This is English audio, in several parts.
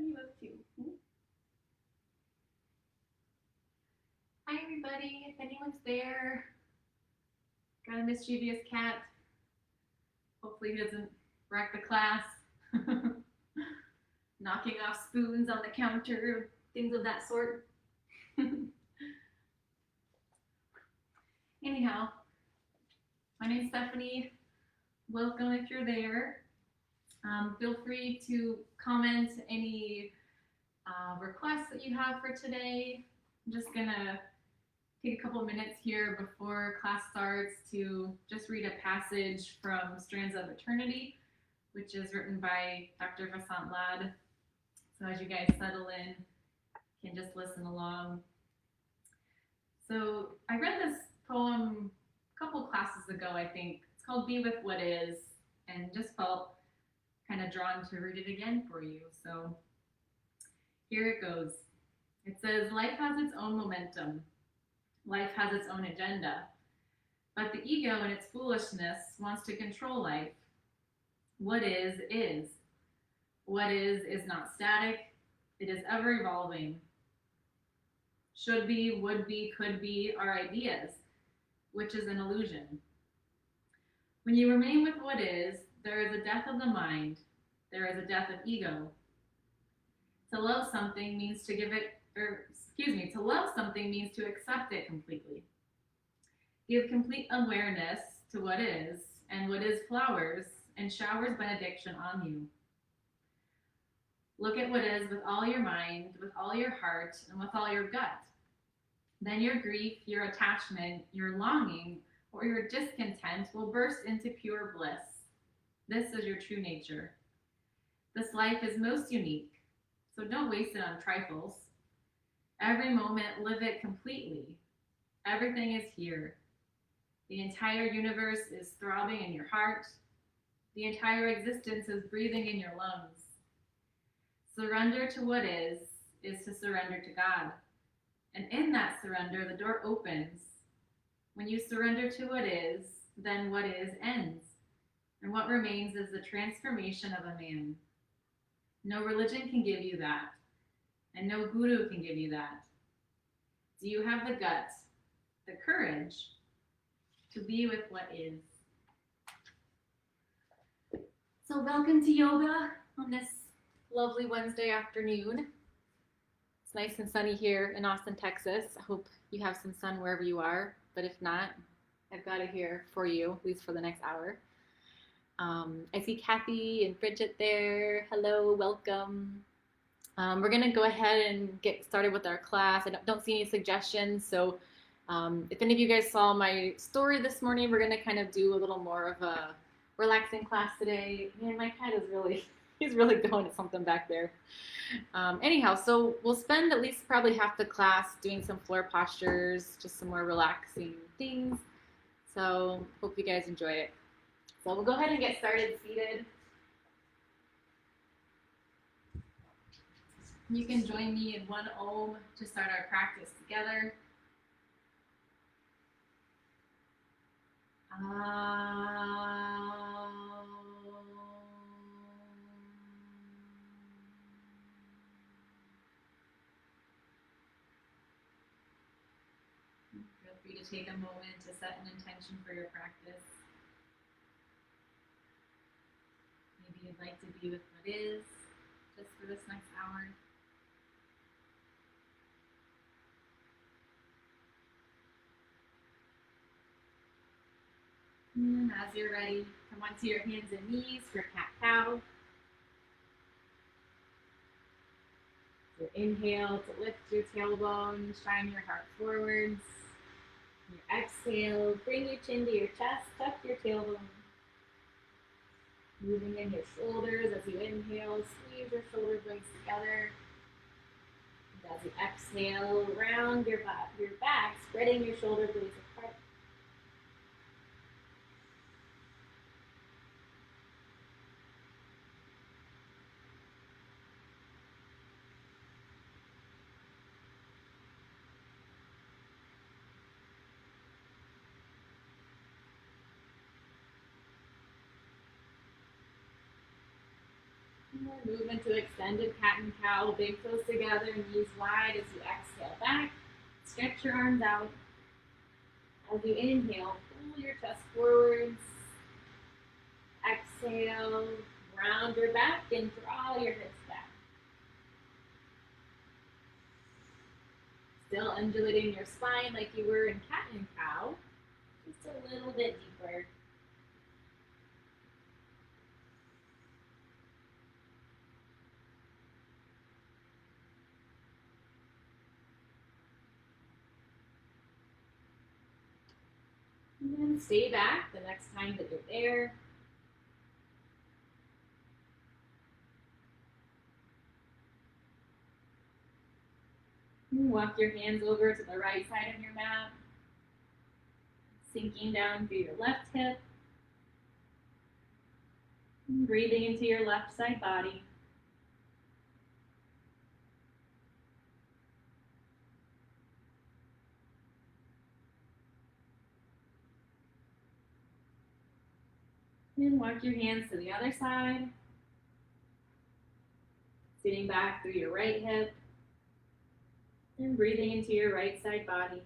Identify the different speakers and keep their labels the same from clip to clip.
Speaker 1: you up to? Hi, everybody. If anyone's there, got a mischievous cat. Hopefully he doesn't wreck the class. Knocking off spoons on the counter, things of that sort. Anyhow, my name's Stephanie. Welcome if you're there. Feel free to comment any requests that you have for today. I'm just gonna take a couple of minutes here before class starts to just read a passage from Strands of Eternity, which is written by Dr. Vasant Lad. So as you guys settle in, you can just listen along. So I read this poem a couple classes ago, I think. It's called Be With What Is, and just felt kind of drawn to read it again for you. So here it goes. It says, life has its own momentum. Life has its own agenda. But the ego in its foolishness wants to control life. What is, is. What is not static. It is ever evolving. Should be, would be, could be are ideas, which is an illusion. When you remain with what is, there is a death of the mind. There is a death of ego. To love something means to give it, to love something means to accept it completely. Give complete awareness to what is, and what is flowers and showers benediction on you. Look at what is with all your mind, with all your heart, and with all your gut. Then your grief, your attachment, your longing, or your discontent will burst into pure bliss. This is your true nature. This life is most unique, so don't waste it on trifles. Every moment, live it completely. Everything is here. The entire universe is throbbing in your heart. The entire existence is breathing in your lungs. Surrender to what is to surrender to God. And in that surrender, the door opens. When you surrender to what is, then what is ends. And what remains is the transformation of a man. No religion can give you that. And no guru can give you that. Do you have the guts, the courage to be with what is? So welcome to yoga on this lovely Wednesday afternoon. It's nice and sunny here in Austin, Texas. I hope you have some sun wherever you are, but if not, I've got it here for you, at least for the next hour. I see Kathy and Bridget there. Hello, welcome. We're going to go ahead and get started with our class. I don't see any suggestions, so if any of you guys saw my story this morning, we're going to kind of do a little more of a relaxing class today. Man, my cat is he's really going at something back there. Anyhow, so we'll spend at least probably half the class doing some floor postures, just some more relaxing things. So hope you guys enjoy it. So we'll go ahead and get started seated. You can join me in one Om to start our practice together. Feel free to take a moment to set an intention for your practice. Maybe you'd like to be with what is, just for this next hour. And as you're ready, come onto your hands and knees for cat-cow. So inhale to lift your tailbone, shine your heart forwards. Your exhale, bring your chin to your chest, tuck your tailbone. Moving in your shoulders as you inhale, squeeze your shoulder blades together. And as you exhale, round your back, spreading your shoulder blades apart. And then move into extended cat and cow, big toes together, knees wide as you exhale back. Stretch your arms out. As you inhale, pull your chest forwards. Exhale, round your back and draw your hips back. Still undulating your spine like you were in cat and cow, just a little bit deeper. And then stay back the next time that you're there. And walk your hands over to the right side of your mat, sinking down through your left hip. And breathing into your left side body. And walk your hands to the other side. Sitting back through your right hip. And breathing into your right side body.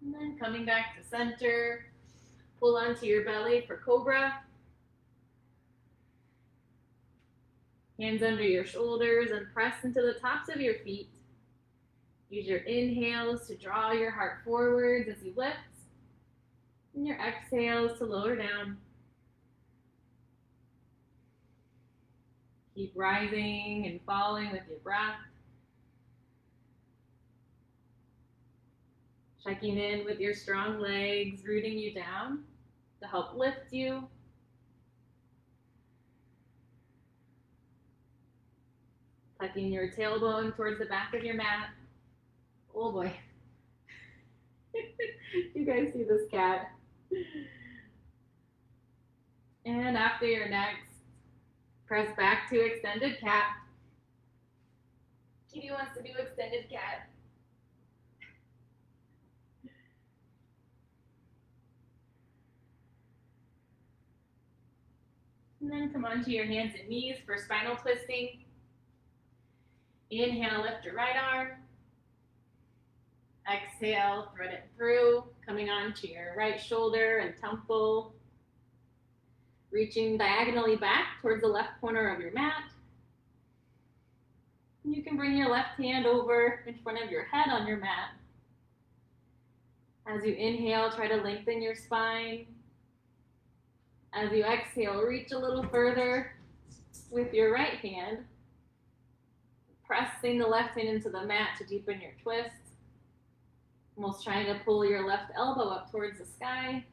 Speaker 1: And then coming back to center, pull onto your belly for Cobra. Hands under your shoulders and press into the tops of your feet. Use your inhales to draw your heart forwards as you lift, and your exhales to lower down. Keep rising and falling with your breath. Checking in with your strong legs, rooting you down to help lift you. Tucking your tailbone towards the back of your mat. Oh boy. You guys see this cat? And after your next, press back to extended cat. Kitty wants to do extended cat. And then come onto your hands and knees for spinal twisting. Inhale, lift your right arm. Exhale, thread it through, coming onto your right shoulder and temple. Reaching diagonally back towards the left corner of your mat. And you can bring your left hand over in front of your head on your mat. As you inhale, try to lengthen your spine. As you exhale, reach a little further with your right hand. Pressing the left hand into the mat to deepen your twist. Almost trying to pull your left elbow up towards the sky.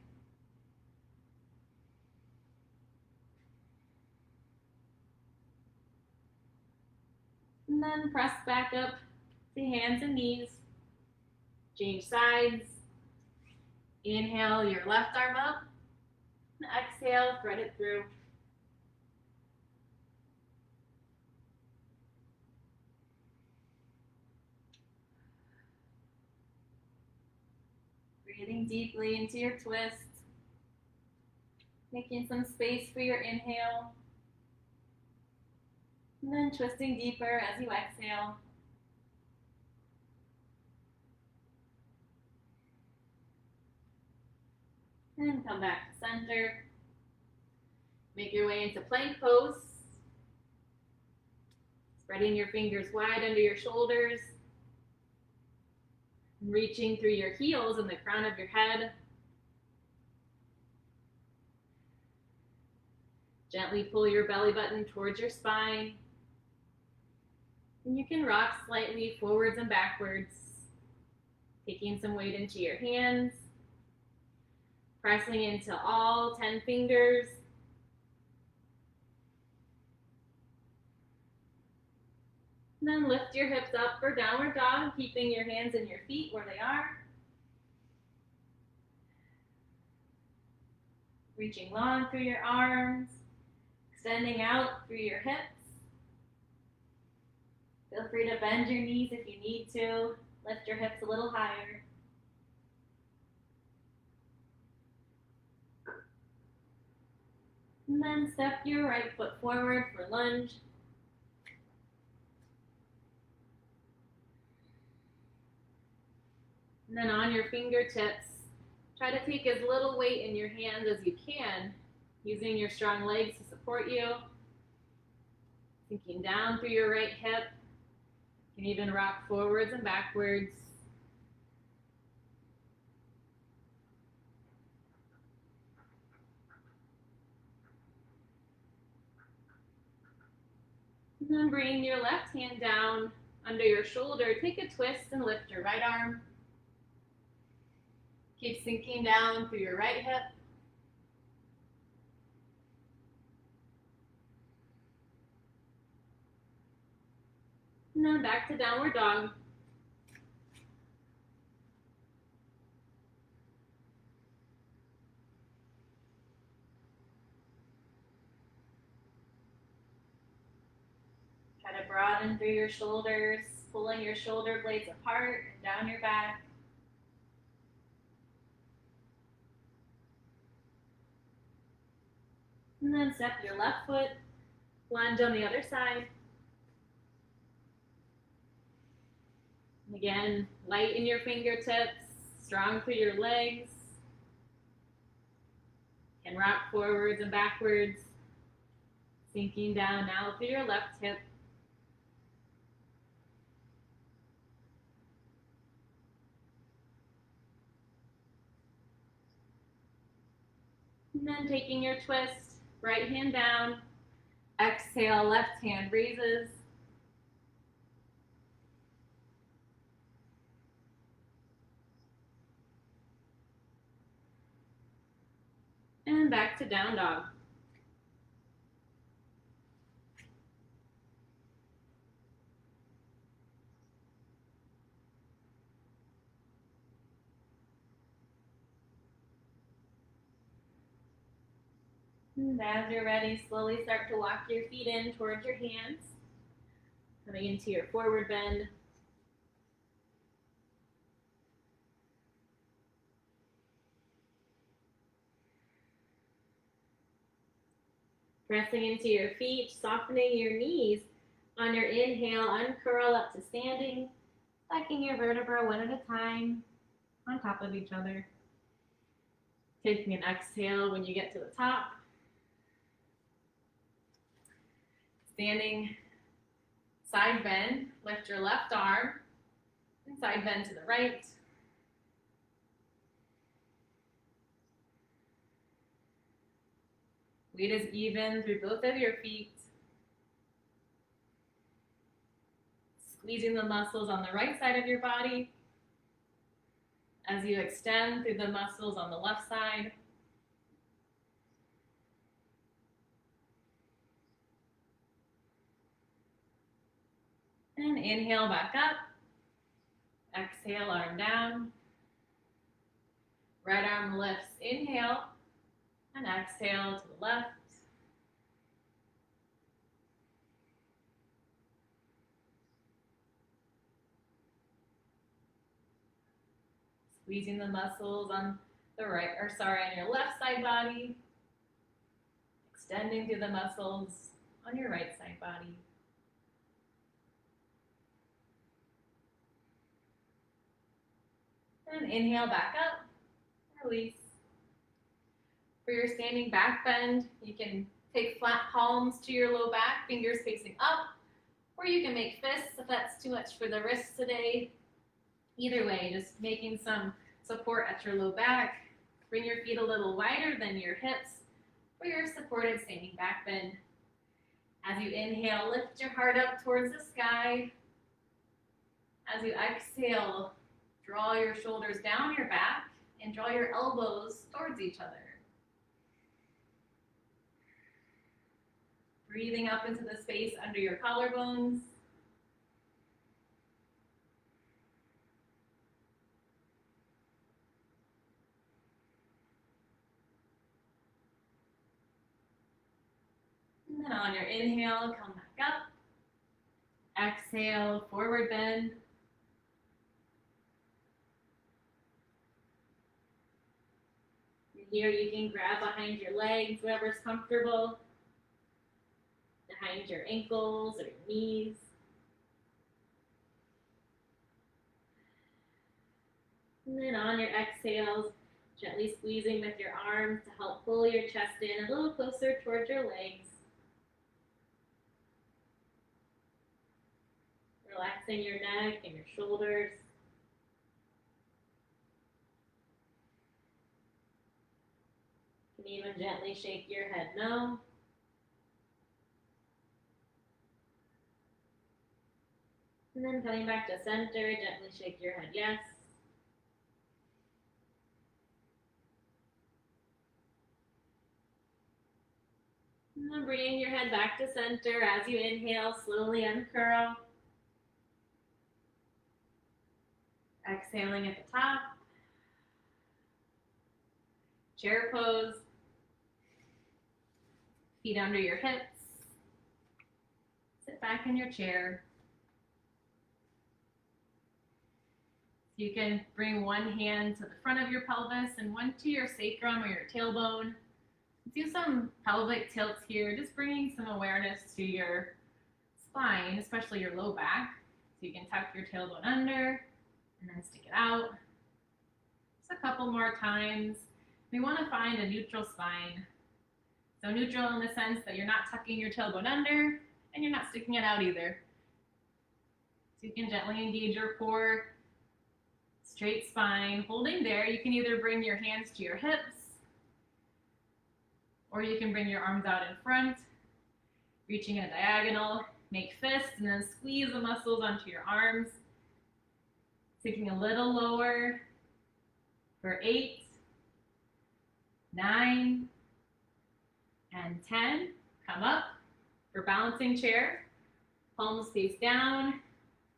Speaker 1: And then press back up to hands and knees. Change sides. Inhale your left arm up. And exhale, thread it through. Breathing deeply into your twist. Making some space for your inhale. And then twisting deeper as you exhale. And come back to center. Make your way into plank pose. Spreading your fingers wide under your shoulders. Reaching through your heels and the crown of your head. Gently pull your belly button towards your spine. And you can rock slightly forwards and backwards, taking some weight into your hands, pressing into all 10 fingers. And then lift your hips up for downward dog, keeping your hands and your feet where they are. Reaching long through your arms, extending out through your hips. Feel free to bend your knees if you need to. Lift your hips a little higher. And then step your right foot forward for lunge. And then on your fingertips, try to take as little weight in your hands as you can, using your strong legs to support you. Sinking down through your right hip. You can even rock forwards and backwards. And then bring your left hand down under your shoulder. Take a twist and lift your right arm. Keep sinking down through your right hip. And then back to downward dog. Try to broaden through your shoulders, pulling your shoulder blades apart and down your back. And then step your left foot, lunge on the other side. And again, light in your fingertips, strong through your legs. And rock forwards and backwards, sinking down now through your left hip. And then taking your twist, right hand down, exhale, left hand raises. And back to down dog. And as you're ready, slowly start to walk your feet in towards your hands, coming into your forward bend. Pressing into your feet, softening your knees. On your inhale, uncurl up to standing, stacking your vertebrae one at a time on top of each other. Taking an exhale when you get to the top. Standing side bend, lift your left arm, and side bend to the right. Weight is even through both of your feet. Squeezing the muscles on the right side of your body as you extend through the muscles on the left side. And inhale back up. Exhale, arm down. Right arm lifts, inhale, and exhale to the left. Squeezing the muscles on the right, on your left side body. Extending through the muscles on your right side body. And inhale back up, release. For your standing back bend, you can take flat palms to your low back, fingers facing up, or you can make fists if that's too much for the wrists today. Either way, just making some support at your low back. Bring your feet a little wider than your hips for your supported standing back bend. As you inhale, lift your heart up towards the sky. As you exhale, draw your shoulders down your back and draw your elbows towards each other. Breathing up into the space under your collarbones. And then on your inhale, come back up. Exhale, forward bend. Here you can grab behind your legs, whatever's comfortable, behind your ankles or your knees. And then on your exhales, gently squeezing with your arms to help pull your chest in a little closer towards your legs. Relaxing your neck and your shoulders. You can even gently shake your head no. And then coming back to center, gently shake your head yes. And then bringing your head back to center as you inhale, slowly uncurl. Exhaling at the top. Chair pose. Feet under your hips. Sit back in your chair. You can bring one hand to the front of your pelvis and one to your sacrum or your tailbone. Do some pelvic tilts here, just bringing some awareness to your spine, especially your low back. So you can tuck your tailbone under and then stick it out. Just a couple more times. We want to find a neutral spine. So neutral in the sense that you're not tucking your tailbone under and you're not sticking it out either. So you can gently engage your core, straight spine. Holding there, you can either bring your hands to your hips or you can bring your arms out in front, reaching in a diagonal, make fists, and then squeeze the muscles onto your arms. Taking a little lower for 8, 9, and 10. Come up for balancing chair. Palms face down.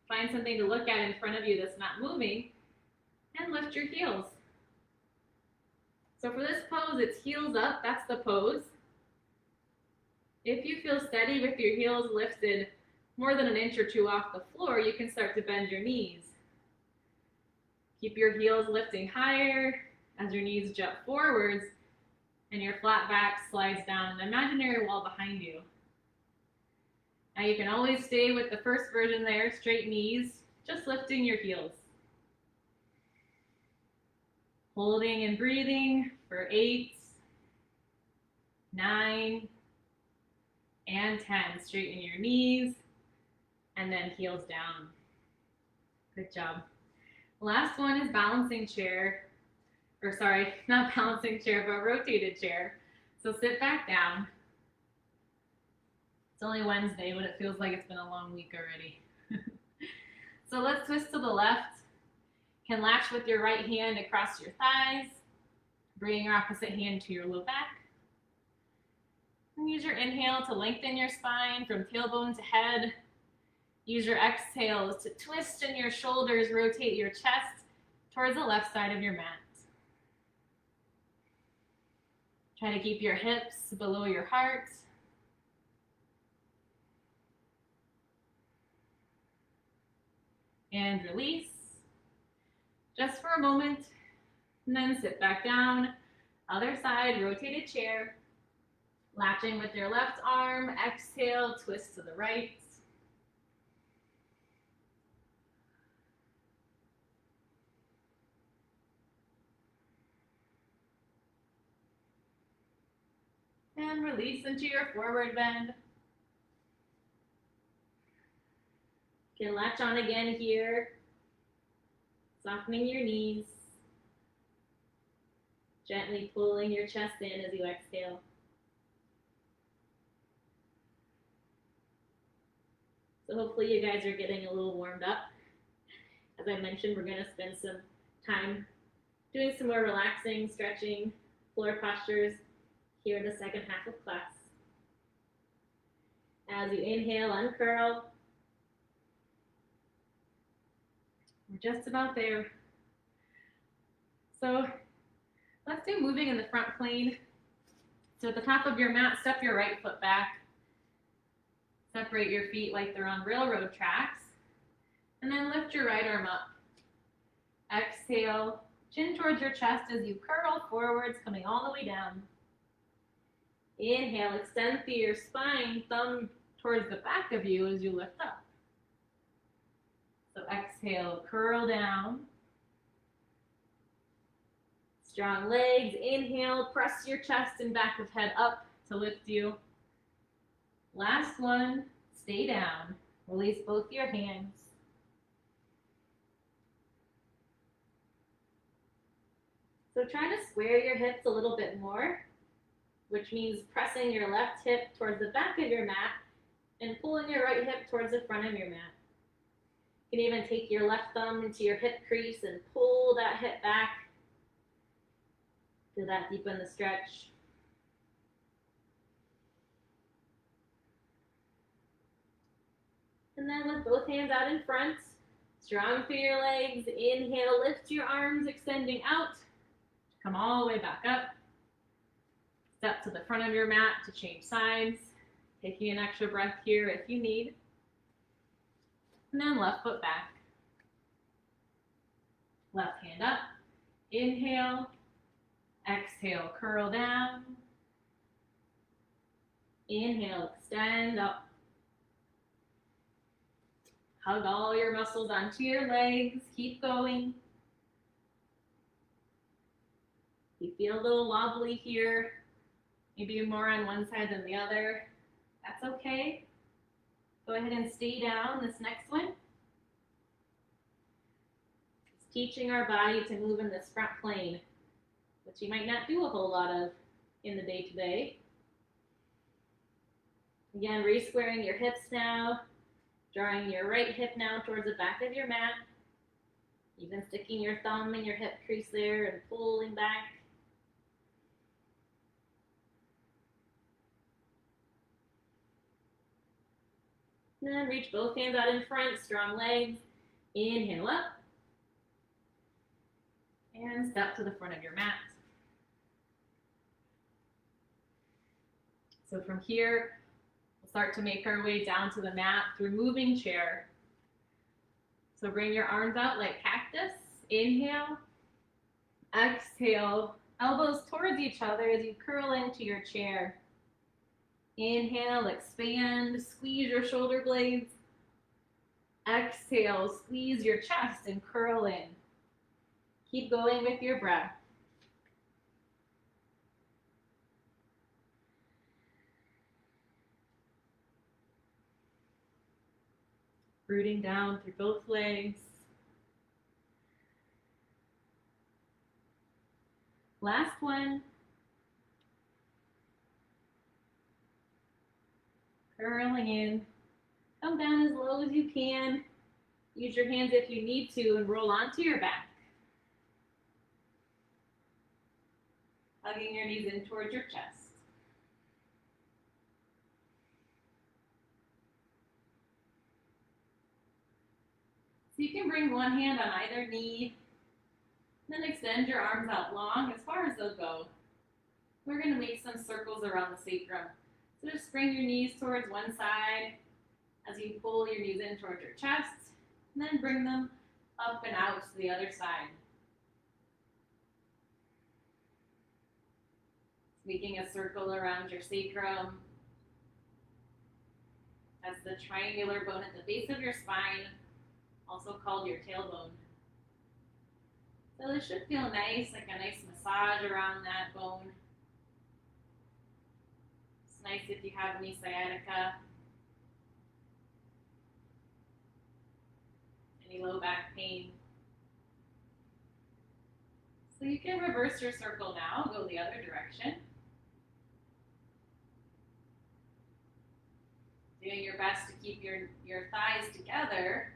Speaker 1: Find something to look at in front of you that's not moving, and lift your heels. So for this pose, it's heels up, that's the pose. If you feel steady with your heels lifted more than an inch or two off the floor, you can start to bend your knees. Keep your heels lifting higher as your knees jut forwards and your flat back slides down an imaginary wall behind you. Now you can always stay with the first version there, straight knees, just lifting your heels. Holding and breathing for 8, 9, and 10. Straighten your knees, and then heels down. Good job. Last one is balancing chair, or sorry, not balancing chair, but rotated chair. So sit back down. It's only Wednesday, but it feels like it's been a long week already. So let's twist to the left. Can latch with your right hand across your thighs, bringing your opposite hand to your low back. And use your inhale to lengthen your spine from tailbone to head. Use your exhales to twist in your shoulders, rotate your chest towards the left side of your mat. Try to keep your hips below your heart. And release. Just for a moment, and then sit back down. Other side, rotated chair. Latching with your left arm, exhale, twist to the right. And release into your forward bend. You can latch on again here. Softening your knees. Gently pulling your chest in as you exhale. So hopefully you guys are getting a little warmed up. As I mentioned, we're going to spend some time doing some more relaxing, stretching, floor postures here in the second half of class. As you inhale, uncurl. We're just about there. So let's do moving in the front plane. So at the top of your mat, step your right foot back. Separate your feet like they're on railroad tracks. And then lift your right arm up. Exhale, Chin towards your chest as you curl forwards, coming all the way down. Inhale, extend through your spine, thumb towards the back of you as you lift up. So exhale, curl down. Strong legs, inhale, press your chest and back of head up to lift you. Last one, stay down. Release both your hands. So try to square your hips a little bit more, which means pressing your left hip towards the back of your mat and pulling your right hip towards the front of your mat. You can even take your left thumb into your hip crease and pull that hip back. Feel that deepen the stretch. And then with both hands out in front, strong through your legs, inhale, lift your arms, extending out. Come all the way back up. Step to the front of your mat to change sides. Taking an extra breath here if you need. And then left foot back. Left hand up. Inhale. Exhale, curl down. Inhale, extend up. Hug all your muscles onto your legs. Keep going. If you feel a little wobbly here, maybe more on one side than the other, that's okay. Go ahead and stay down this next one. It's teaching our body to move in this front plane, which you might not do a whole lot of in the day-to-day. Again, re-squaring your hips now, drawing your right hip now towards the back of your mat, even sticking your thumb in your hip crease there and pulling back. And then reach both hands out in front, strong legs. Inhale up. And step to the front of your mat. So from here, we'll start to make our way down to the mat through moving chair. So bring your arms out like cactus. Inhale. Exhale. Elbows towards each other as you curl into your chair. Inhale, expand, squeeze your shoulder blades. Exhale, squeeze your chest and curl in. Keep going with your breath. Rooting down through both legs. Last one. Curling in. Come down as low as you can. Use your hands if you need to and roll onto your back. Hugging your knees in towards your chest. So you can bring one hand on either knee, then extend your arms out long as far as they'll go. We're going to make some circles around the sacrum. So just bring your knees towards one side as you pull your knees in towards your chest, and then bring them up and out to the other side. Making a circle around your sacrum. That's the triangular bone at the base of your spine, also called your tailbone. So this should feel nice, like a nice massage around that bone. It's nice if you have any sciatica, any low back pain. So you can reverse your circle now, go the other direction. Doing your best to keep your thighs together.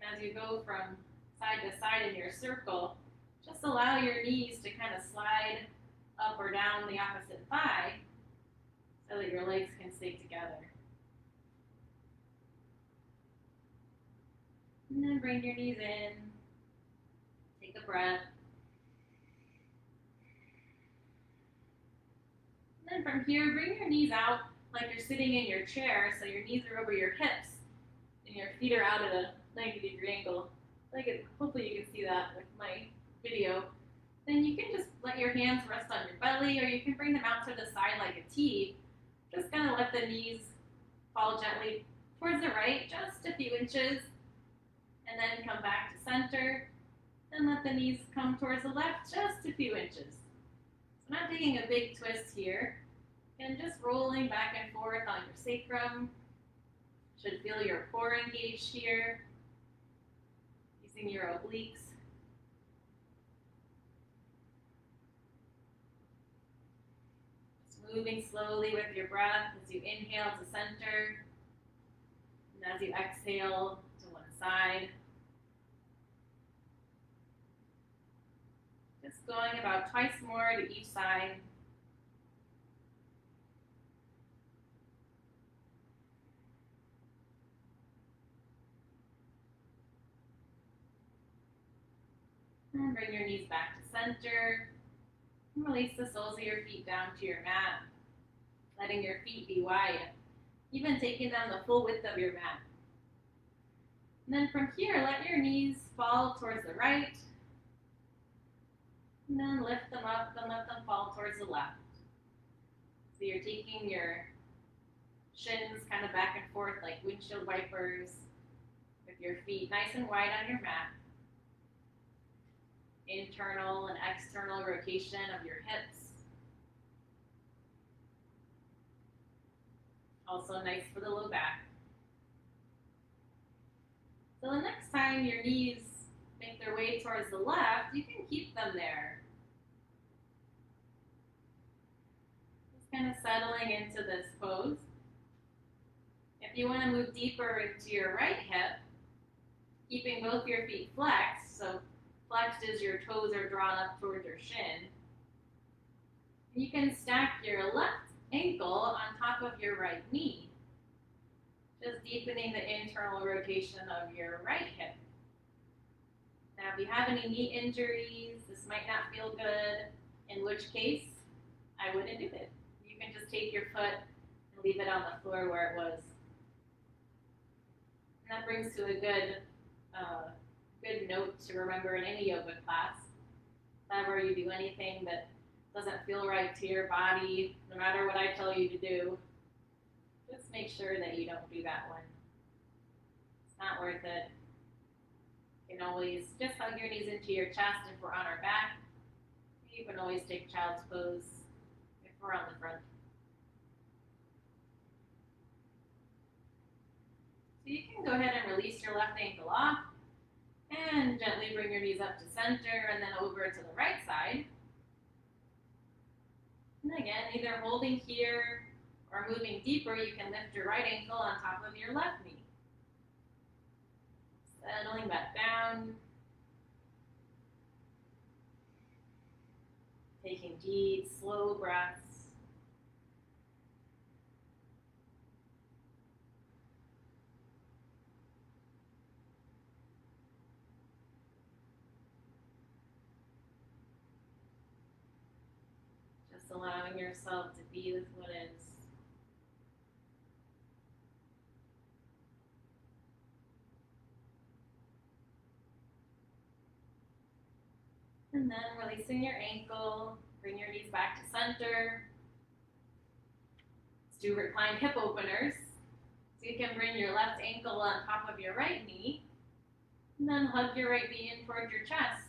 Speaker 1: And as you go from side to side in your circle, just allow your knees to kind of slide up or down the opposite thigh so that your legs can stay together. And then bring your knees in. Take a breath. And then from here, bring your knees out like you're sitting in your chair, so your knees are over your hips and your feet are out at a 90-degree angle. Hopefully you can see that with my video. Then you can just let your hands rest on your belly, or you can bring them out to the side like a T. Just kind of let the knees fall gently towards the right, just a few inches, and then come back to center. Then let the knees come towards the left, just a few inches. So not taking a big twist here, and just rolling back and forth on your sacrum. Should feel your core engaged here, using your obliques. Just moving slowly with your breath as you inhale to center, and as you exhale to one side. Just going about twice more to each side. And bring your knees back to center. And release the soles of your feet down to your mat, letting your feet be wide, even taking them the full width of your mat. And then from here, let your knees fall towards the right, and then lift them up and let them fall towards the left. So you're taking your shins kind of back and forth like windshield wipers, with your feet nice and wide on your mat. Internal and external rotation of your hips. Also nice for the low back. So the next time your knees make their way towards the left, you can keep them there. Just kind of settling into this pose. If you want to move deeper into your right hip, keeping both your feet flexed, so flexed as your toes are drawn up towards your shin. You can stack your left ankle on top of your right knee, just deepening the internal rotation of your right hip. Now, if you have any knee injuries, this might not feel good, in which case, I wouldn't do it. You can just take your foot and leave it on the floor where it was. And that brings to a good note to remember in any yoga class. Whenever you do anything that doesn't feel right to your body, no matter what I tell you to do, just make sure that you don't do that one. It's not worth it. You can always just hug your knees into your chest if we're on our back. You can always take child's pose if we're on the front. So you can go ahead and release your left ankle off and gently bring your knees up to center and then over to the right side. And again, either holding here or moving deeper, you can lift your right ankle on top of your left knee. Settling back down. Taking deep, slow breaths. Just allowing yourself to be with what is. And then releasing your ankle, bring your knees back to center. Let's do reclined hip openers. So you can bring your left ankle on top of your right knee, and then hug your right knee in towards your chest.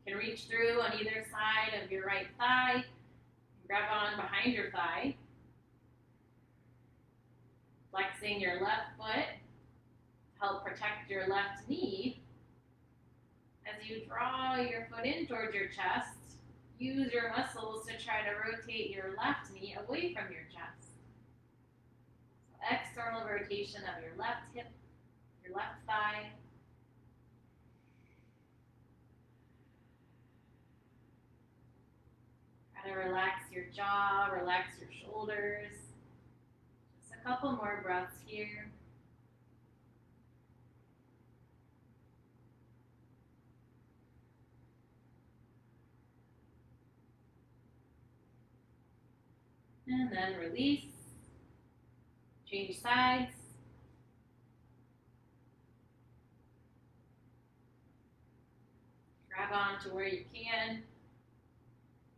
Speaker 1: You can reach through on either side of your right thigh, and grab on behind your thigh. Flexing your left foot to help protect your left knee. As you draw your foot in towards your chest, use your muscles to try to rotate your left knee away from your chest. So external rotation of your left hip, your left thigh. Try to relax your jaw, relax your shoulders. Just a couple more breaths here. And then release, change sides. Grab on to where you can,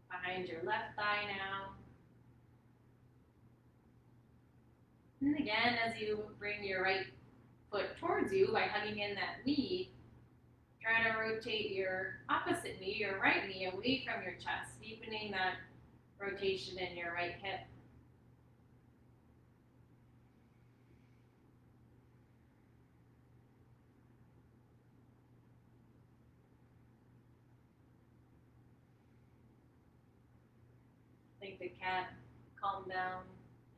Speaker 1: behind your left thigh now. And again, as you bring your right foot towards you by hugging in that knee, try to rotate your opposite knee, your right knee, away from your chest, deepening that rotation in your right hip. I think the cat calmed down.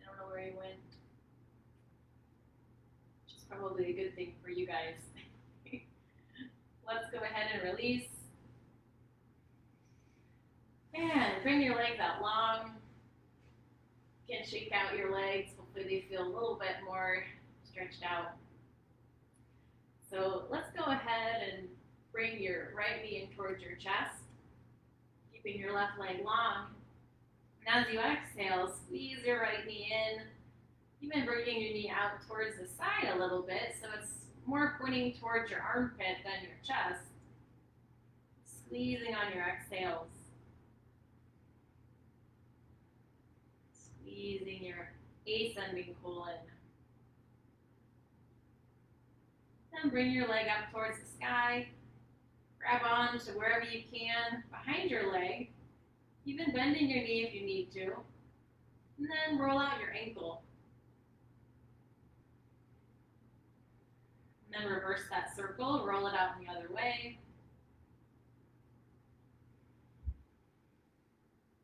Speaker 1: I don't know where he went. Which is probably a good thing for you guys. Let's go ahead and release. And bring your legs out long. You can shake out your legs. Hopefully they feel a little bit more stretched out. So let's go ahead and bring your right knee in towards your chest, keeping your left leg long. And as you exhale, squeeze your right knee in, even bringing your knee out towards the side a little bit, so it's more pointing towards your armpit than your chest. Squeezing on your exhales. Squeezing your ascending colon. Then bring your leg up towards the sky. Grab on to wherever you can behind your leg, even bending your knee if you need to. And then roll out your ankle. And then reverse that circle, roll it out in the other way.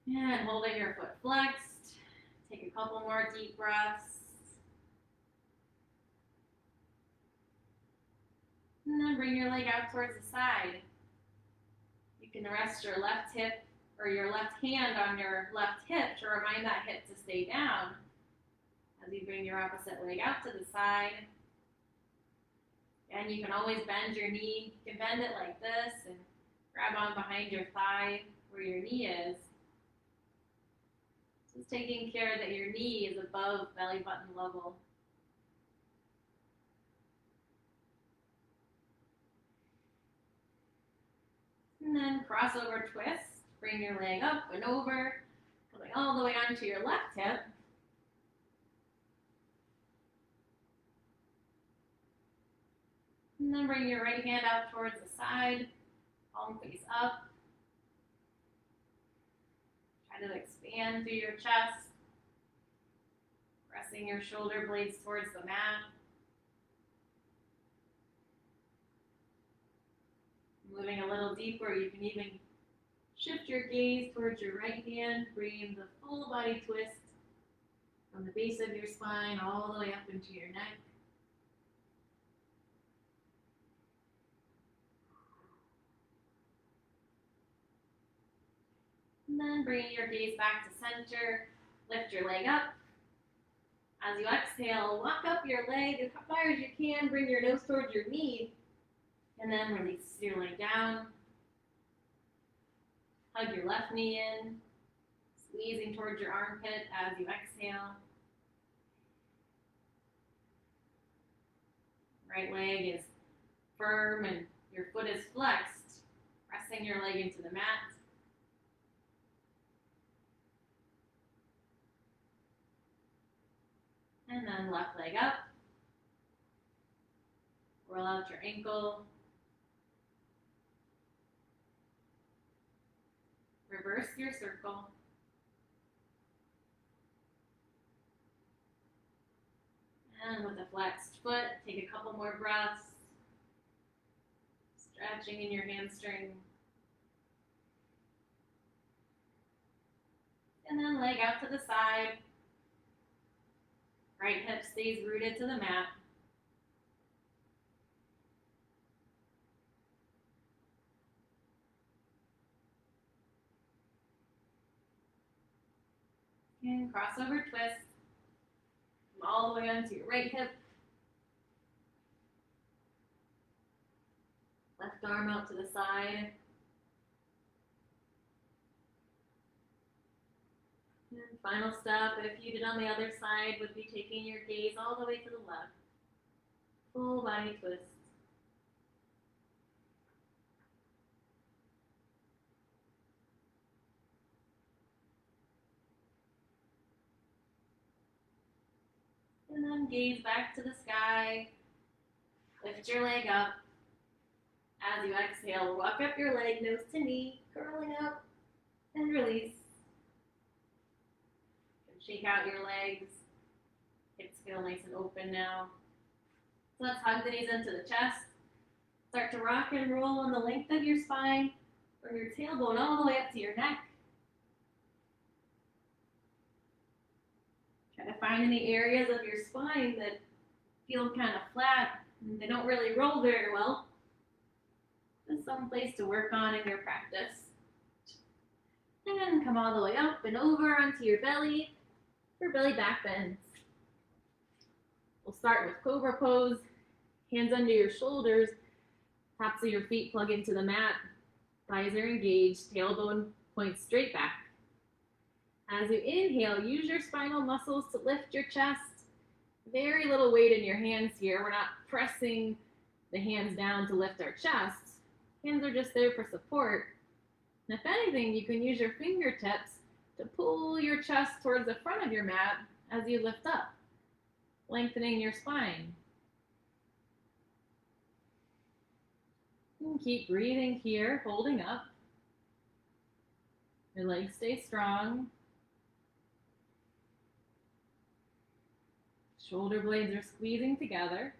Speaker 1: And holding your foot flexed, take a couple more deep breaths. And then bring your leg out towards the side. You can rest your left hip or your left hand on your left hip to remind that hip to stay down as you bring your opposite leg out to the side. And you can always bend your knee. You can bend it like this and grab on behind your thigh where your knee is. Just taking care that your knee is above belly button level. And then crossover twist. Bring your leg up and over, coming all the way onto your left hip. And then bring your right hand out towards the side, palm face up. Try to expand through your chest, pressing your shoulder blades towards the mat. Moving a little deeper, you can even shift your gaze towards your right hand, bringing the full body twist from the base of your spine all the way up into your neck. And then bringing your gaze back to center, lift your leg up. As you exhale, walk up your leg as far as you can, bring your nose towards your knee, and then release your leg down. Hug your left knee in, squeezing towards your armpit as you exhale. Right leg is firm and your foot is flexed, pressing your leg into the mat. And then left leg up. Roll out your ankle. Reverse your circle. And with a flexed foot, take a couple more breaths. Stretching in your hamstring. And then leg out to the side. Right hip stays rooted to the mat. And crossover twist. Come all the way onto your right hip. Left arm out to the side. And final step, if you did on the other side, would be taking your gaze all the way to the left. Full body twist. Gaze back to the sky. Lift your leg up. As you exhale, walk up your leg, nose to knee, curling up, and release. Shake out your legs. Hips feel nice and open now. So let's hug the knees into the chest. Start to rock and roll on the length of your spine, from your tailbone all the way up to your neck. Try to find any areas of your spine that feel kind of flat and they don't really roll very well. Just some place to work on in your practice. And come all the way up and over onto your belly for belly back bends. We'll start with Cobra Pose. Hands under your shoulders, tops of your feet plug into the mat, thighs are engaged, tailbone points straight back. As you inhale, use your spinal muscles to lift your chest. Very little weight in your hands here. We're not pressing the hands down to lift our chest. Hands are just there for support. And if anything, you can use your fingertips to pull your chest towards the front of your mat as you lift up, lengthening your spine. And keep breathing here, holding up. Your legs stay strong. Shoulder blades are squeezing together.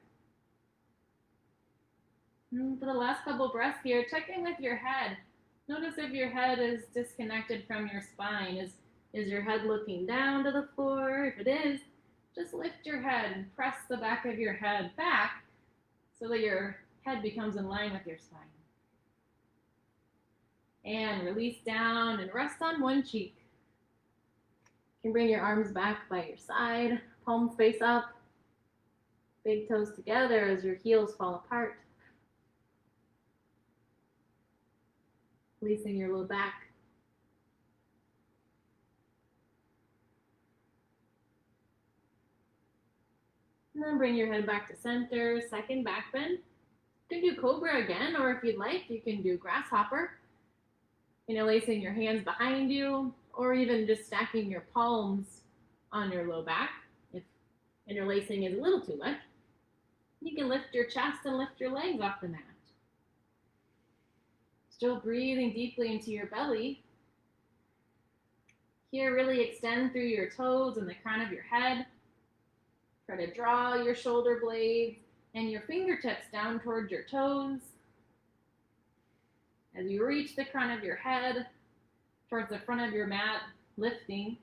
Speaker 1: And for the last couple breaths here, check in with your head. Notice if your head is disconnected from your spine. Is your head looking down to the floor? If it is, just lift your head and press the back of your head back so that your head becomes in line with your spine. And release down and rest on one cheek. You can bring your arms back by your side, palms face up, big toes together as your heels fall apart. Releasing your low back. And then bring your head back to center, second back bend. You can do Cobra again, or if you'd like, you can do Grasshopper. Interlacing your hands behind you, or even just stacking your palms on your low back. If interlacing is a little too much, you can lift your chest and lift your legs off the mat. Still breathing deeply into your belly. Here, really extend through your toes and the crown of your head. Try to draw your shoulder blades and your fingertips down towards your toes. As you reach the crown of your head towards the front of your mat, lifting.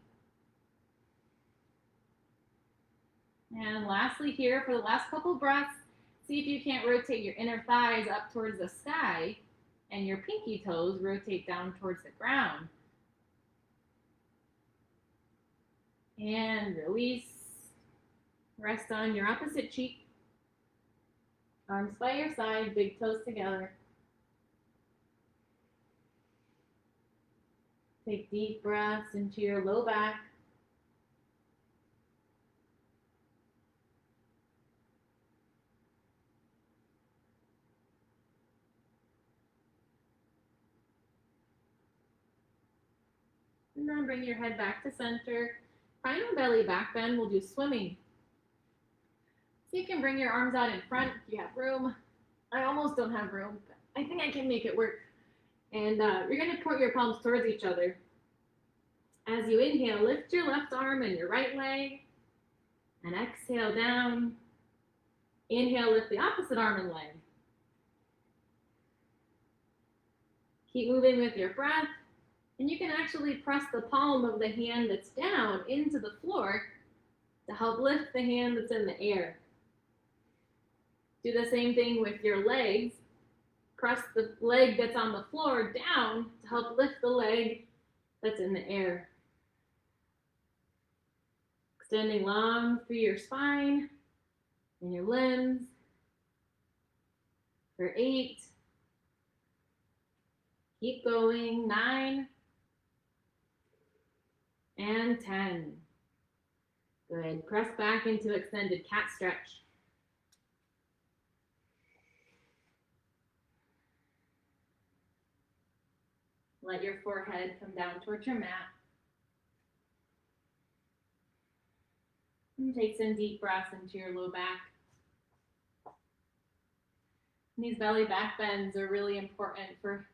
Speaker 1: And lastly here, for the last couple breaths, see if you can't rotate your inner thighs up towards the sky and your pinky toes rotate down towards the ground. And release. Rest on your opposite cheek. Arms by your side, big toes together. Take deep breaths into your low back. And then bring your head back to center. Final belly back bend, we'll do swimming. So you can bring your arms out in front if you have room. I almost don't have room, but I think I can make it work. And you're going to point your palms towards each other. As you inhale, lift your left arm and your right leg. And exhale down. Inhale, lift the opposite arm and leg. Keep moving with your breath. And you can actually press the palm of the hand that's down into the floor to help lift the hand that's in the air. Do the same thing with your legs. Press the leg that's on the floor down to help lift the leg that's in the air. Extending long through your spine and your limbs. For 8. Keep going. 9. And 10. Good. Press back into extended cat stretch. Let your forehead come down towards your mat. And take some deep breaths into your low back. And these belly back bends are really important for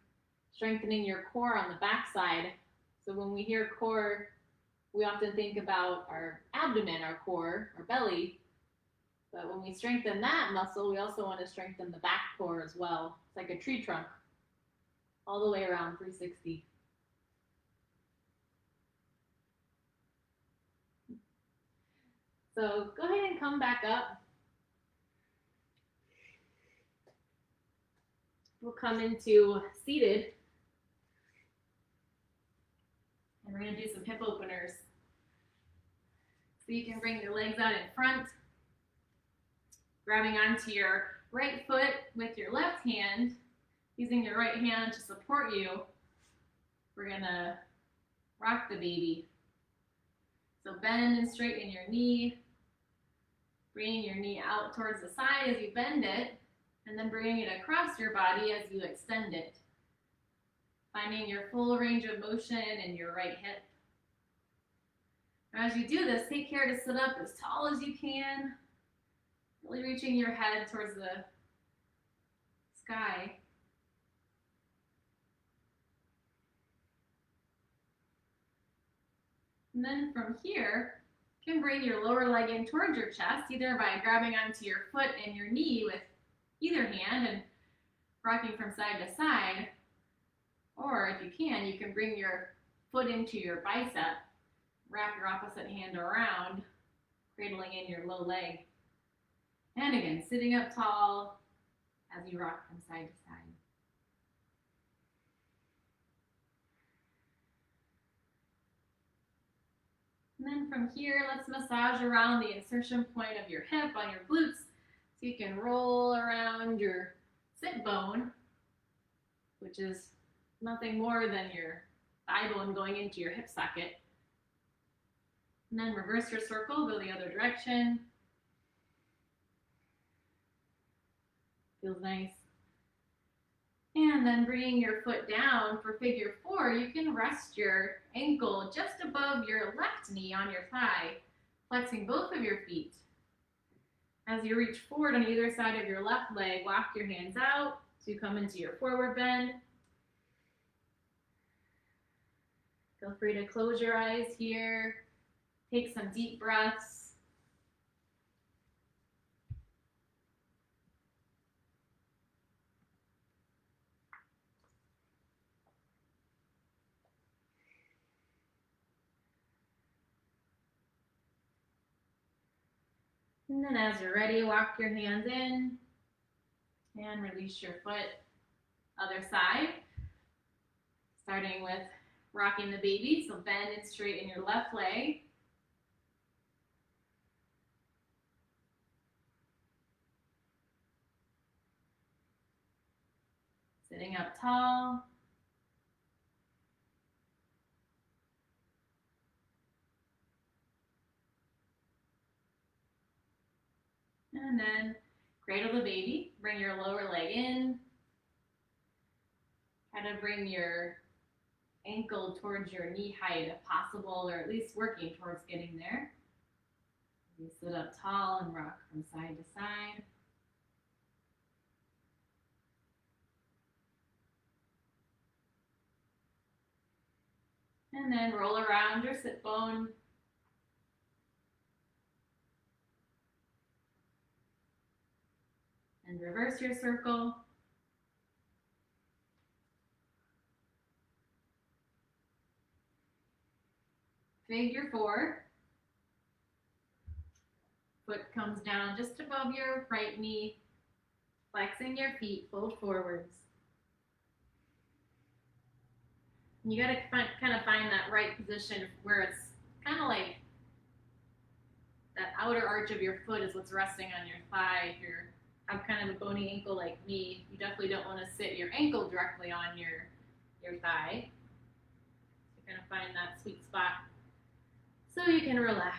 Speaker 1: strengthening your core on the back side. So when we hear core, we often think about our abdomen, our core, our belly. But when we strengthen that muscle, we also want to strengthen the back core as well. It's like a tree trunk, all the way around 360. So go ahead and come back up. We'll come into seated. And we're going to do some hip openers. So you can bring your legs out in front, grabbing onto your right foot with your left hand, using your right hand to support you. We're going to rock the baby. So bend and straighten your knee, bringing your knee out towards the side as you bend it, and then bringing it across your body as you extend it. Finding your full range of motion in your right hip. As you do this, take care to sit up as tall as you can, really reaching your head towards the sky. And then from here, you can bring your lower leg in towards your chest, either by grabbing onto your foot and your knee with either hand and rocking from side to side. Or if you can bring your foot into your bicep, wrap your opposite hand around, cradling in your low leg. And again, sitting up tall as you rock from side to side. And then from here, let's massage around the insertion point of your hip on your glutes so you can roll around your sit bone, which is nothing more than your thigh bone going into your hip socket. And then reverse your circle, go the other direction. Feels nice. And then bringing your foot down for figure 4, you can rest your ankle just above your left knee on your thigh, flexing both of your feet. As you reach forward on either side of your left leg, walk your hands out so you come into your forward bend. Feel free to close your eyes here. Take some deep breaths. And then as you're ready, walk your hands in and release your foot. Other side. Starting with rocking the baby, so bend and straighten your left leg. Sitting up tall. And then cradle the baby, bring your lower leg in. Kind of bring your ankle towards your knee height if possible, or at least working towards getting there. You sit up tall and rock from side to side. And then roll around your sit bone. And reverse your circle. Figure 4. Foot comes down just above your right knee, flexing your feet, fold forwards. You got to kind of find that right position where it's kind of like that outer arch of your foot is what's resting on your thigh. If you have kind of a bony ankle like me, you definitely don't want to sit your ankle directly on your thigh. So kind of find that sweet spot so you can relax.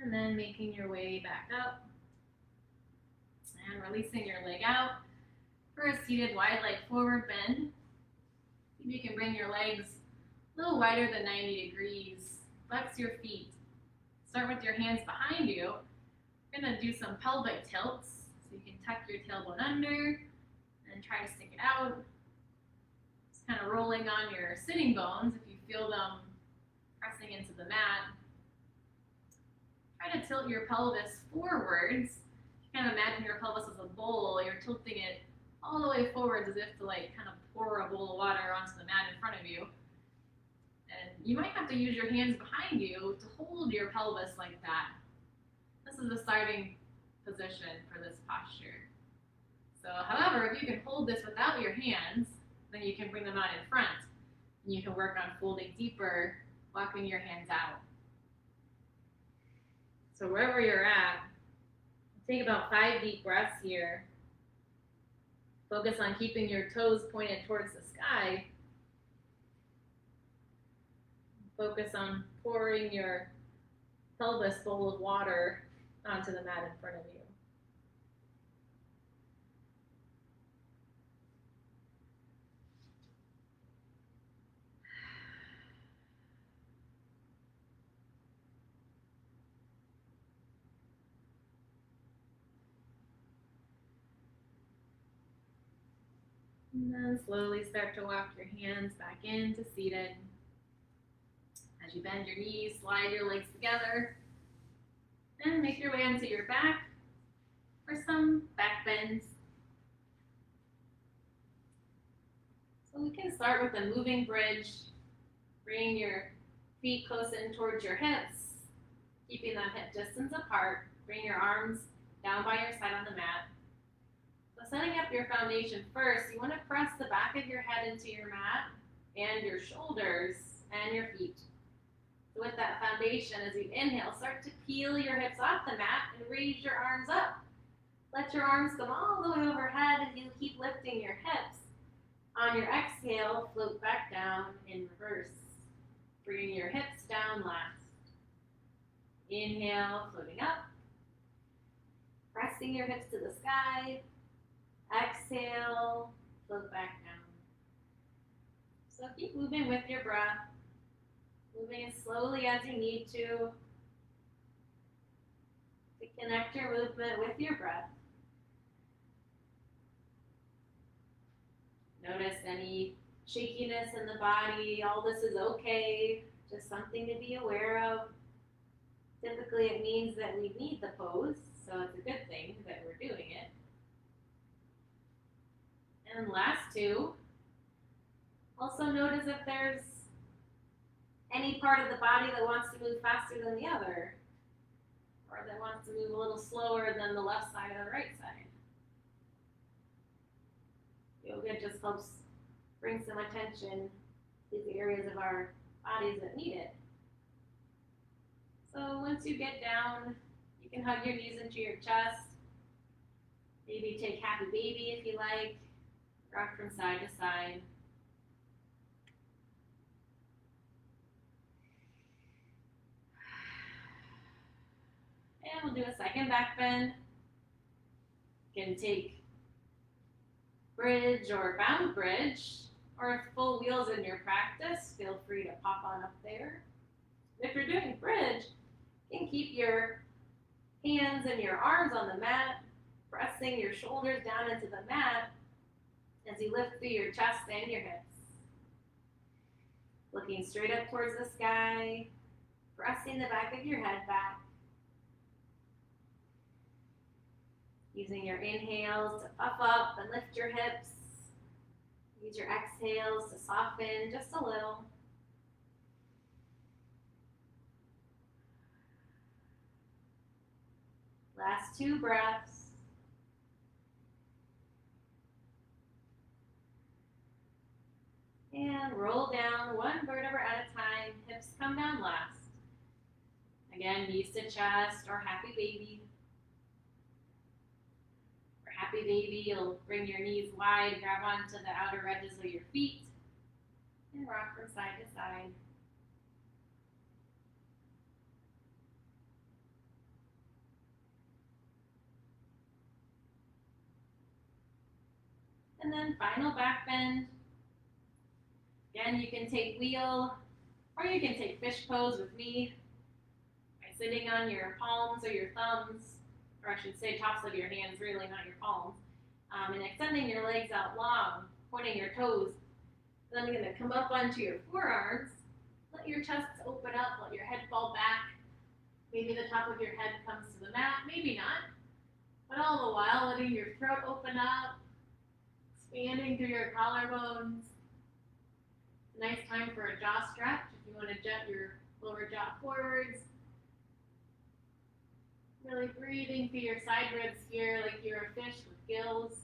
Speaker 1: And then making your way back up. And And releasing your leg out for a seated wide leg forward bend. You can bring your legs a little wider than 90 degrees. Flex your feet. Start with your hands behind you. We're going to do some pelvic tilts. So you can tuck your tailbone under and try to stick it out. Just kind of rolling on your sitting bones if you feel them pressing into the mat. Try to tilt your pelvis forwards. You kind of imagine your pelvis as a bowl. You're tilting it all the way forwards as if to like kind of pour a bowl of water onto the mat in front of you. And you might have to use your hands behind you to hold your pelvis like that. This is the starting position for this posture. So, however, if you can hold this without your hands, then you can bring them out in front. And you can work on folding deeper, walking your hands out. So wherever you're at, take about 5 deep breaths here. Focus on keeping your toes pointed towards the sky. Focus on pouring your pelvis full of water onto the mat in front of you. And then slowly start to walk your hands back into seated. As you bend your knees, slide your legs together, and make your way onto your back for some back bends. So we can start with a moving bridge. Bring your feet close in towards your hips, keeping them hip distance apart. Bring your arms down by your side on the mat. So setting up your foundation first, you want to press the back of your head into your mat and your shoulders and your feet. So with that foundation, as you inhale, start to peel your hips off the mat and raise your arms up. Let your arms come all the way overhead and you keep lifting your hips. On your exhale, float back down in reverse. Bringing your hips down last. Inhale, floating up. Pressing your hips to the sky. Exhale, float back down. So keep moving with your breath. Moving as slowly as you need to connect your movement with your breath. Notice any shakiness in the body. All this is okay. Just something to be aware of. Typically, it means that we need the pose, so it's a good thing that we're doing it. And last two, also notice if there's any part of the body that wants to move faster than the other, or that wants to move a little slower than the left side or the right side. Yoga just helps bring some attention to the areas of our bodies that need it. So once you get down, you can hug your knees into your chest. Maybe take happy baby if you like. Rock from side to side. And we'll do a second back bend. You can take bridge or bound bridge, or if full wheels in your practice, feel free to pop on up there. If you're doing bridge, you can keep your hands and your arms on the mat, pressing your shoulders down into the mat as you lift through your chest and your hips. Looking straight up towards the sky, pressing the back of your head back. Using your inhales to puff up and lift your hips. Use your exhales to soften just a little. Last two breaths. And roll down one vertebra at a time. Hips come down last. Again, knees to chest or happy baby. For happy baby, you'll bring your knees wide, grab onto the outer edges of your feet, and rock from side to side. And then final back bend. Again, you can take wheel, or you can take fish pose with me by sitting on your palms or your thumbs, or I should say tops of your hands, really, not your palms, and extending your legs out long, pointing your toes. Then I'm going to come up onto your forearms. Let your chest open up, let your head fall back. Maybe the top of your head comes to the mat, maybe not. But all the while, letting your throat open up, expanding through your collarbones. Nice time for a jaw stretch if you want to jet your lower jaw forwards. Really breathing through your side ribs here like you're a fish with gills.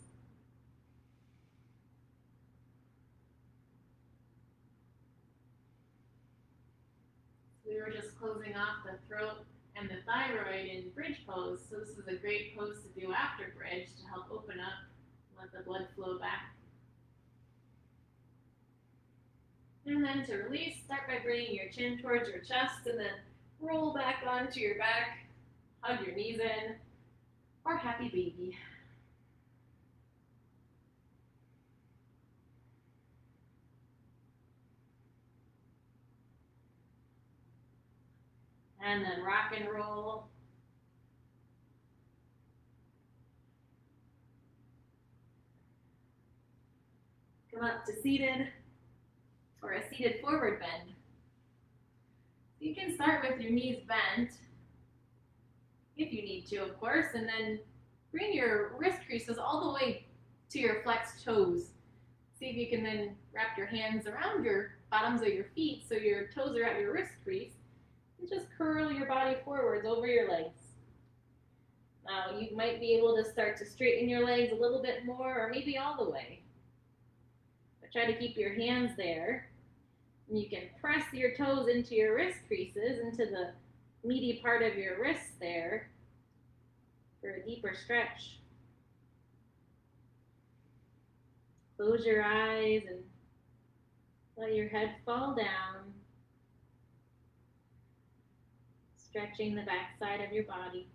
Speaker 1: We were just closing off the throat and the thyroid in bridge pose, so this is a great pose to do after bridge to help open up, let the blood flow back. And then to release, start by bringing your chin towards your chest and then roll back onto your back, hug your knees in, or happy baby. And then rock and roll. Come up to seated, or a seated forward bend. So you can start with your knees bent, if you need to, of course, and then bring your wrist creases all the way to your flexed toes. See if you can then wrap your hands around your bottoms of your feet so your toes are at your wrist crease, and just curl your body forwards over your legs. Now you might be able to start to straighten your legs a little bit more, or maybe all the way. But try to keep your hands there. And you can press your toes into your wrist creases, into the meaty part of your wrists there for a deeper stretch. Close your eyes and let your head fall down, stretching the back side of your body.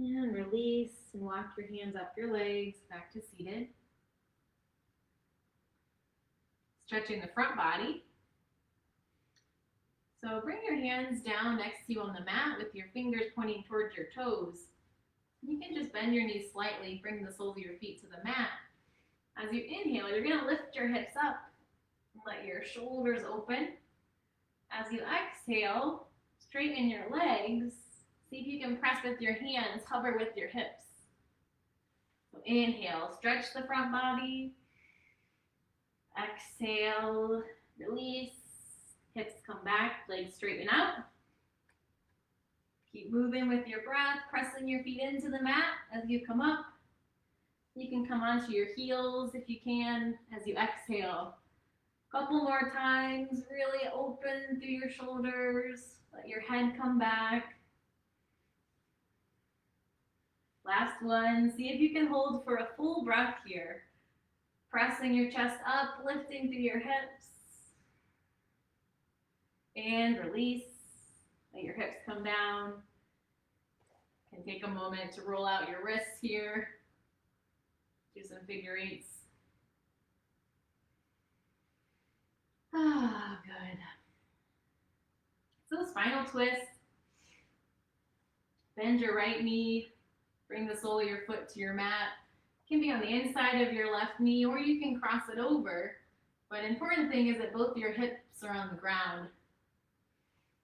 Speaker 1: And release and walk your hands up your legs back to seated. Stretching the front body. So bring your hands down next to you on the mat with your fingers pointing towards your toes. You can just bend your knees slightly, bring the soles of your feet to the mat. As you inhale, you're going to lift your hips up and let your shoulders open. As you exhale, straighten your legs. See if you can press with your hands, hover with your hips. So inhale, stretch the front body. Exhale, release. Hips come back, legs straighten out. Keep moving with your breath, pressing your feet into the mat as you come up. You can come onto your heels if you can as you exhale. Couple more times, really open through your shoulders. Let your head come back. Last one, see if you can hold for a full breath here. Pressing your chest up, lifting through your hips. And release. Let your hips come down. You can take a moment to roll out your wrists here. Do some figure eights. Ah, good. So spinal twist. Bend your right knee. Bring the sole of your foot to your mat. It can be on the inside of your left knee, or you can cross it over. But important thing is that both your hips are on the ground.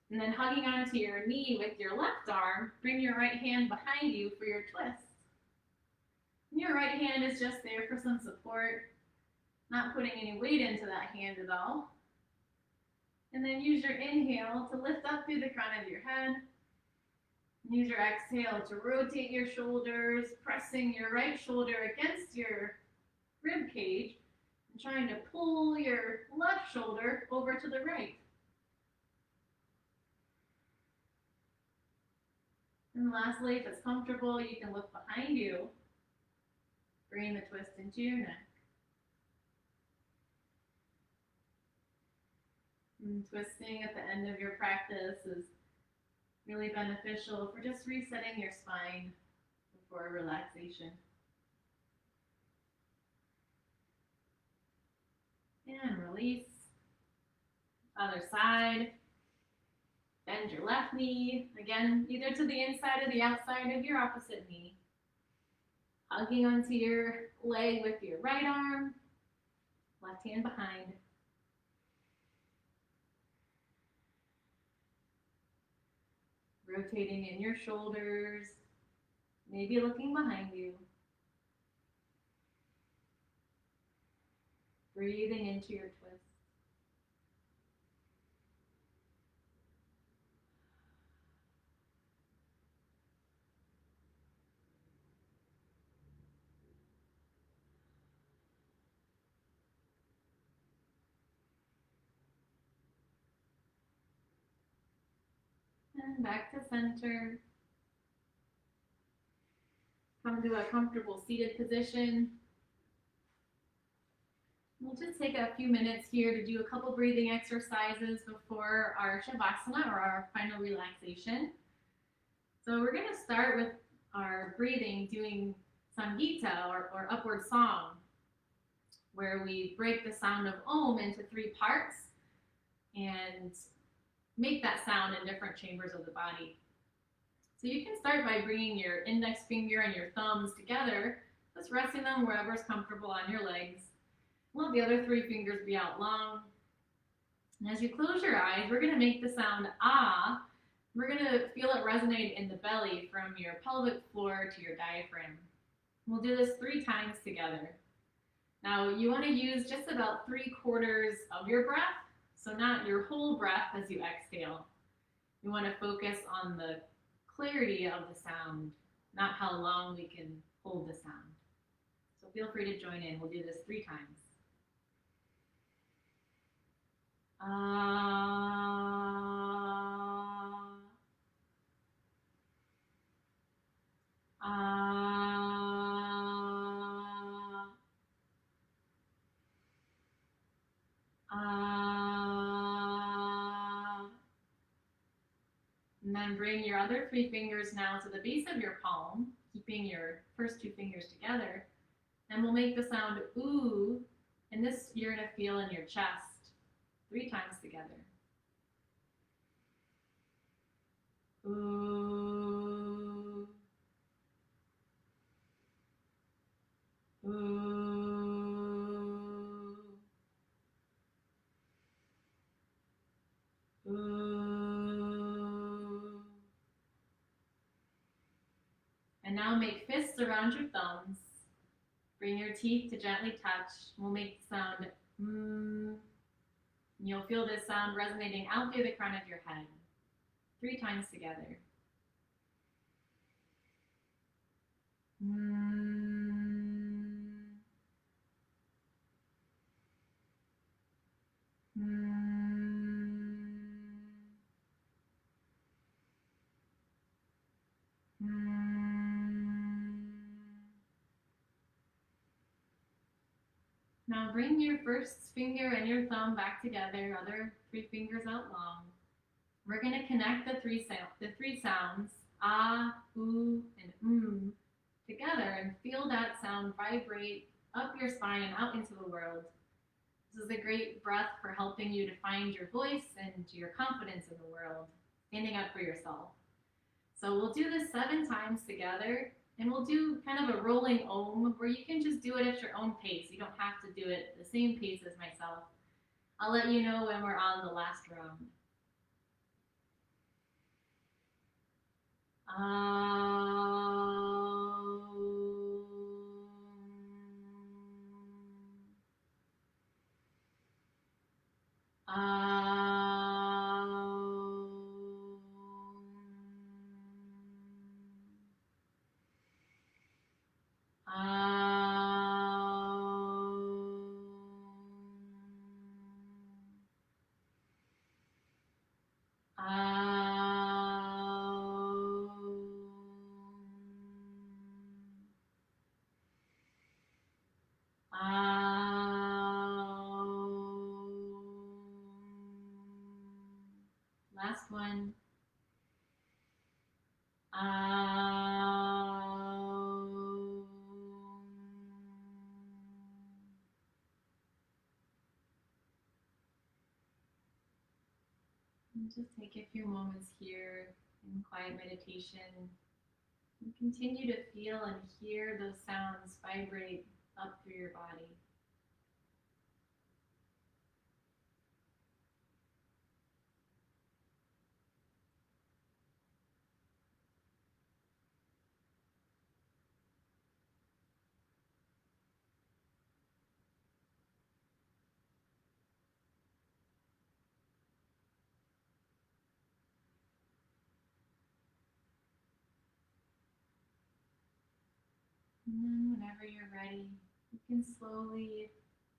Speaker 1: And then hugging onto your knee with your left arm, bring your right hand behind you for your twist. And your right hand is just there for some support, not putting any weight into that hand at all. And then use your inhale to lift up through the crown of your head. Use your exhale to rotate your shoulders, pressing your right shoulder against your rib cage. Trying to pull your left shoulder over to the right. And lastly, if it's comfortable, you can look behind you. Bring the twist into your neck. And twisting at the end of your practice is really beneficial for just resetting your spine before relaxation. And release. Other side. Bend your left knee, again, either to the inside or the outside of your opposite knee. Hugging onto your leg with your right arm, left hand behind. Rotating in your shoulders, maybe looking behind you. Breathing into your twist. And back to center. Come to a comfortable seated position. We'll just take a few minutes here to do a couple breathing exercises before our Shavasana, or our final relaxation. So we're going to start with our breathing, doing Sangita, or upward song, where we break the sound of Om into 3 parts and make that sound in different chambers of the body. So you can start by bringing your index finger and your thumbs together, just resting them wherever's comfortable on your legs. Let the other 3 fingers be out long. And as you close your eyes, we're going to make the sound Ah. We're going to feel it resonate in the belly from your pelvic floor to your diaphragm. We'll do this 3 times together. Now, you want to use just about 3/4 of your breath, so not your whole breath as you exhale. You want to focus on the clarity of the sound, not how long we can hold the sound. So feel free to join in. We'll do this 3 times. Ah. Ah. Ah. And then bring your other 3 fingers now to the base of your palm, keeping your first 2 fingers together. And we'll make the sound ooh, and this you're going to feel in your chest 3 times together. Ooh. Ooh. Ooh. And now make fists around your thumbs. Bring your teeth to gently touch. We'll make the sound mm. You'll feel this sound resonating out through the crown of your head. 3 times together. Mm. Mm. Mm. Now bring your first finger and your thumb back together, other 3 fingers out long. We're going to connect the 3 sounds, ah, ooh, and together, and feel that sound vibrate up your spine and out into the world. This is a great breath for helping you to find your voice and your confidence in the world, standing up for yourself. So we'll do this 7 times together, and we'll do kind of a rolling Om, where you can just do it at your own pace. You don't have to do it the same pace as myself. I'll let you know when we're on the last round. one. Out. And just take a few moments here in quiet meditation and continue to feel and hear those sounds vibrate up through your body. And then whenever you're ready, you can slowly,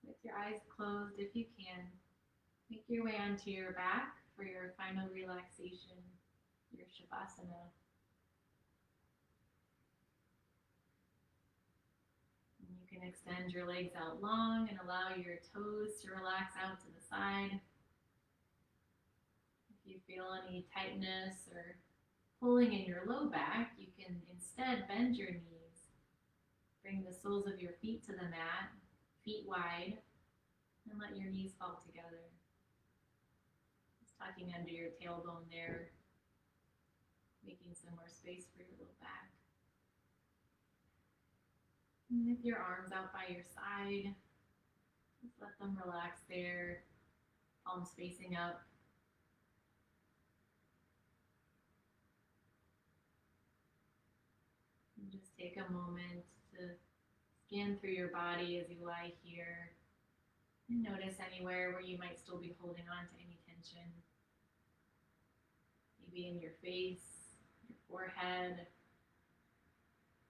Speaker 1: with your eyes closed if you can, make your way onto your back for your final relaxation, your Shavasana. And you can extend your legs out long and allow your toes to relax out to the side. If you feel any tightness or pulling in your low back, you can instead bend your knees. Bring the soles of your feet to the mat, feet wide, and let your knees fall together. Just tucking under your tailbone there, making some more space for your low back. And with your arms out by your side, just let them relax there, palms facing up. And just take a moment to scan through your body as you lie here and notice anywhere where you might still be holding on to any tension. Maybe in your face, your forehead,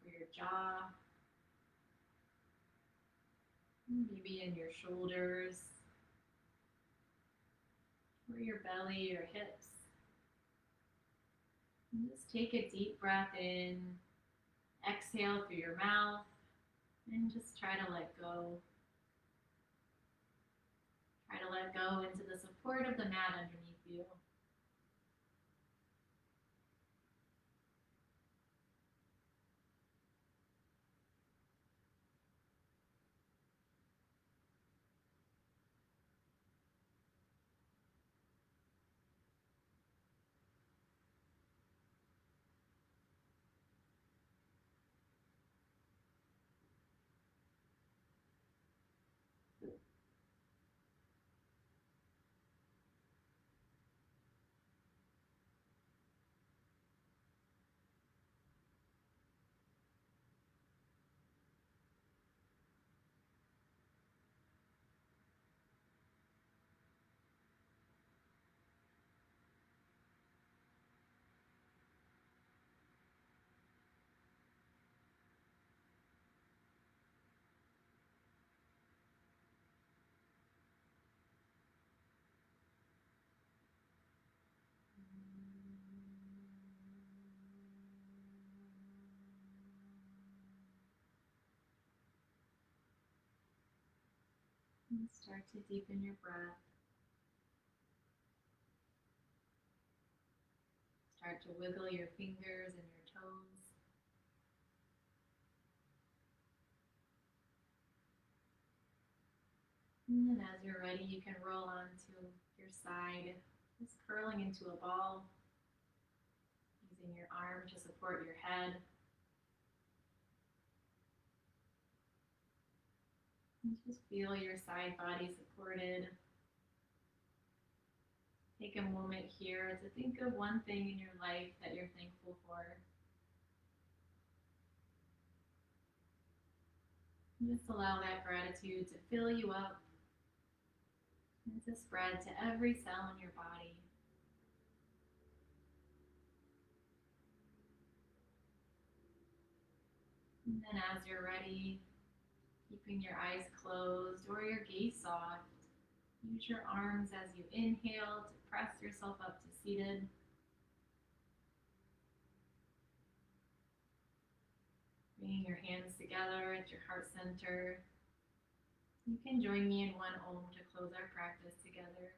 Speaker 1: or your jaw. Maybe in your shoulders, or your belly or hips. And just take a deep breath in, exhale through your mouth, and just try to let go. Try to let go into the support of the mat underneath you. And start to deepen your breath. Start to wiggle your fingers and your toes. And then as you're ready, you can roll onto your side, just curling into a ball, using your arm to support your head. And just feel your side body supported. Take a moment here to think of one thing in your life that you're thankful for. And just allow that gratitude to fill you up and to spread to every cell in your body. And then as you're ready, keeping your eyes closed or your gaze soft, use your arms as you inhale to press yourself up to seated. Bringing your hands together at your heart center. You can join me in one Om to close our practice together.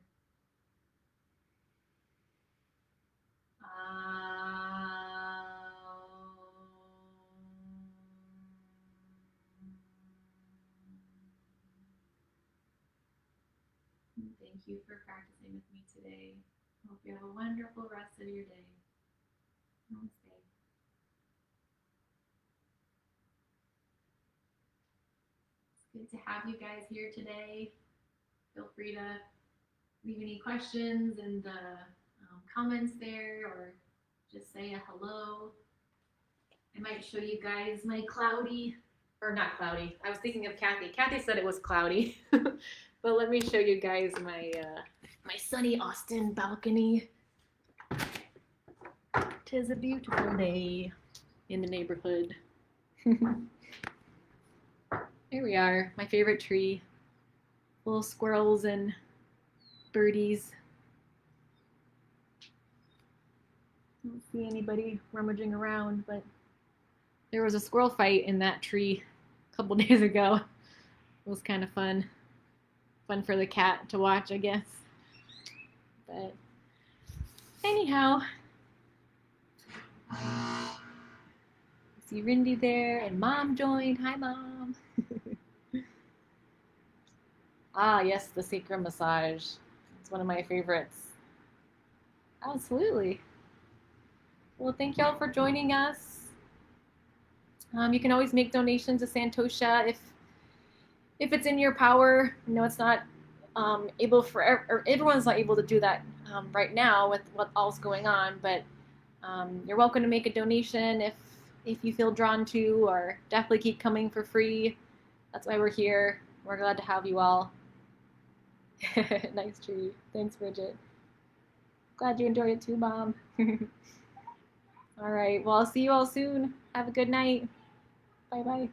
Speaker 1: Thank you for practicing with me today. Hope you have a wonderful rest of your day. Namaste. It's good to have you guys here today. Feel free to leave any questions in the comments there, or just say a hello. I might show you guys my cloudy, or not cloudy. I was thinking of Kathy. Kathy said it was cloudy. But let me show you guys my my sunny Austin balcony. Tis a beautiful day in the neighborhood. Here we are, my favorite tree. Little squirrels and birdies. I don't see anybody rummaging around, but there was a squirrel fight in that tree a couple days ago. It was kind of fun. Fun for the cat to watch, I guess. But anyhow, see Rindy there, and Mom joined. Hi, Mom. Ah, yes, the sacrum massage. It's one of my favorites. Absolutely. Well, thank y'all for joining us. You can always make donations to Santosha if it's in your power. You know, it's not able for, or everyone's not able to do that right now with what all's going on, but you're welcome to make a donation if you feel drawn to, or definitely keep coming for free. That's why we're here. We're glad to have you all. Nice tree. Thanks, Bridget. Glad you enjoyed it too, Mom. All right. Well, I'll see you all soon. Have a good night. Bye-bye.